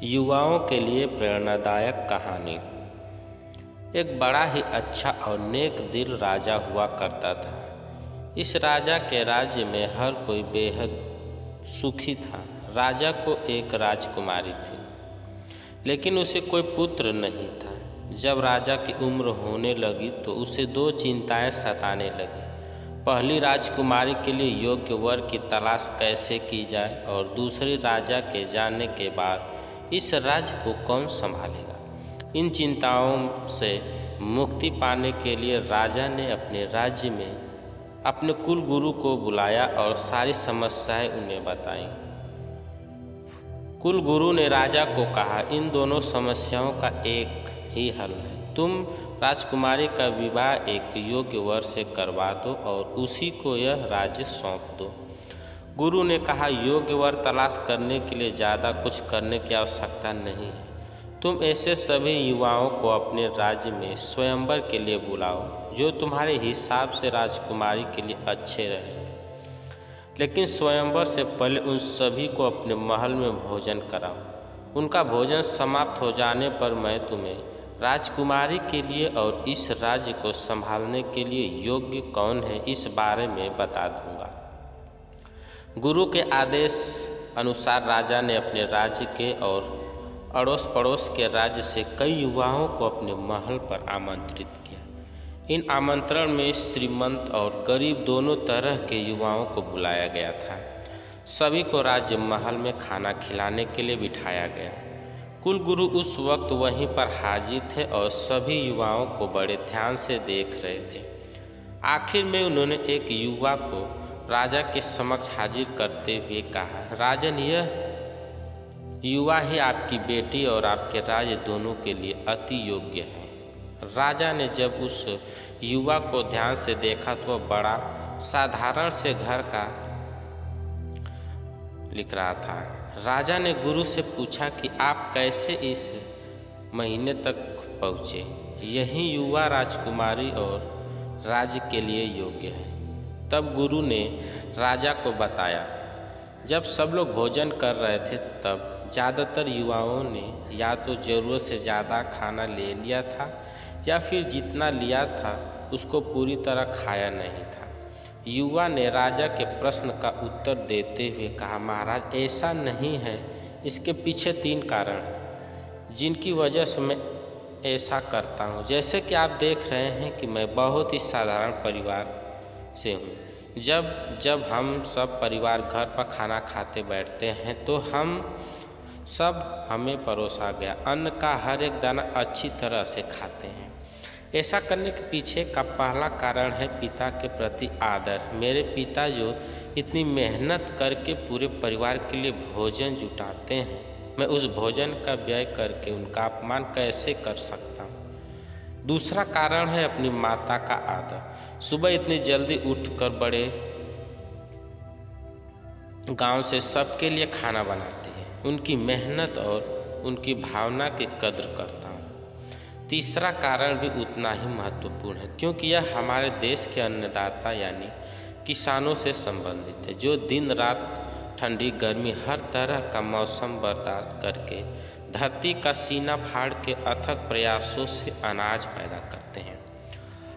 युवाओं के लिए प्रेरणादायक कहानी। एक बड़ा ही अच्छा और नेक दिल राजा हुआ करता था। इस राजा के राज्य में हर कोई बेहद सुखी था। राजा को एक राजकुमारी थी, लेकिन उसे कोई पुत्र नहीं था। जब राजा की उम्र होने लगी तो उसे दो चिंताएं सताने लगी। पहली, राजकुमारी के लिए योग्य वर की तलाश कैसे की जाए, और दूसरी, राजा के जाने के बाद इस राज्य को कौन संभालेगा। इन चिंताओं से मुक्ति पाने के लिए राजा ने अपने राज्य में अपने कुल गुरु को बुलाया और सारी समस्याएं उन्हें बताईं। कुल गुरु ने राजा को कहा, इन दोनों समस्याओं का एक ही हल है। तुम राजकुमारी का विवाह एक योग्य वर से करवा दो और उसी को यह राज्य सौंप दो। गुरु ने कहा, योग्य वर तलाश करने के लिए ज़्यादा कुछ करने की आवश्यकता नहीं है। तुम ऐसे सभी युवाओं को अपने राज्य में स्वयंवर के लिए बुलाओ जो तुम्हारे हिसाब से राजकुमारी के लिए अच्छे रहेंगे। लेकिन स्वयंवर से पहले उन सभी को अपने महल में भोजन कराओ। उनका भोजन समाप्त हो जाने पर मैं तुम्हें राजकुमारी के लिए और इस राज्य को संभालने के लिए योग्य कौन है इस बारे में बता दूंगा। गुरु के आदेश अनुसार राजा ने अपने राज्य के और अड़ोस पड़ोस के राज्य से कई युवाओं को अपने महल पर आमंत्रित किया। इन आमंत्रण में श्रीमंत और गरीब दोनों तरह के युवाओं को बुलाया गया था। सभी को राज्य महल में खाना खिलाने के लिए बिठाया गया। कुल गुरु उस वक्त वहीं पर हाजिर थे और सभी युवाओं को बड़े ध्यान से देख रहे थे। आखिर में उन्होंने एक युवा को राजा के समक्ष हाजिर करते हुए कहा, राजन, यह युवा ही आपकी बेटी और आपके राज्य दोनों के लिए अति योग्य है। राजा ने जब उस युवा को ध्यान से देखा तो वह बड़ा साधारण से घर का लिख रहा था। राजा ने गुरु से पूछा कि आप कैसे इस महीने तक पहुँचे। यही युवा राजकुमारी और राज्य के लिए योग्य है। तब गुरु ने राजा को बताया, जब सब लोग भोजन कर रहे थे तब ज़्यादातर युवाओं ने या तो ज़रूरत से ज़्यादा खाना ले लिया था या फिर जितना लिया था उसको पूरी तरह खाया नहीं था। युवा ने राजा के प्रश्न का उत्तर देते हुए कहा, महाराज, ऐसा नहीं है। इसके पीछे 3 कारण हैं जिनकी वजह से मैं ऐसा करता हूँ। जैसे कि आप देख रहे हैं कि मैं बहुत ही साधारण परिवार से हूँ। जब हम सब परिवार घर पर खाना खाते बैठते हैं तो हमें परोसा गया अन्न का हर एक दाना अच्छी तरह से खाते हैं। ऐसा करने के पीछे का पहला कारण है पिता के प्रति आदर। मेरे पिता जो इतनी मेहनत करके पूरे परिवार के लिए भोजन जुटाते हैं, मैं उस भोजन का व्यय करके उनका अपमान कैसे कर सकता हूँ। दूसरा कारण है अपनी माता का आदर। सुबह इतनी जल्दी उठकर बड़े गांव से सबके लिए खाना बनाती है। उनकी मेहनत और उनकी भावना की कद्र करता हूँ। तीसरा कारण भी उतना ही महत्वपूर्ण है, क्योंकि यह हमारे देश के अन्नदाता यानी किसानों से संबंधित है, जो दिन रात ठंडी गर्मी हर तरह का मौसम बर्दाश्त करके धरती का सीना फाड़ के अथक प्रयासों से अनाज पैदा करते हैं।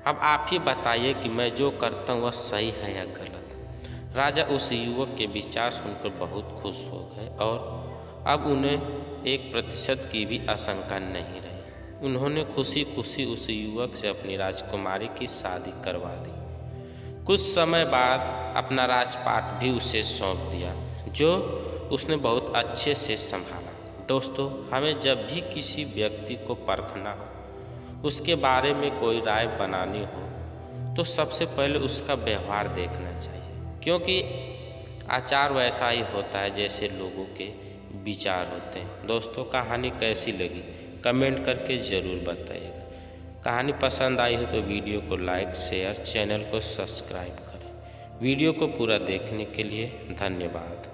अब आप ही बताइए कि मैं जो करता हूँ वह सही है या गलत। राजा उस युवक के विचार सुनकर बहुत खुश हो गए और अब उन्हें 1% की भी आशंका नहीं रही। उन्होंने खुशी खुशी उस युवक से अपनी राजकुमारी की शादी करवा दी। कुछ समय बाद अपना राजपाट भी उसे सौंप दिया, जो उसने बहुत अच्छे से संभाला। दोस्तों, हमें जब भी किसी व्यक्ति को परखना हो, उसके बारे में कोई राय बनानी हो, तो सबसे पहले उसका व्यवहार देखना चाहिए, क्योंकि आचार वैसा ही होता है जैसे लोगों के विचार होते हैं। दोस्तों, कहानी कैसी लगी कमेंट करके ज़रूर बताइएगा। कहानी पसंद आई हो तो वीडियो को लाइक, शेयर, चैनल को सब्सक्राइब करें। वीडियो को पूरा देखने के लिए धन्यवाद।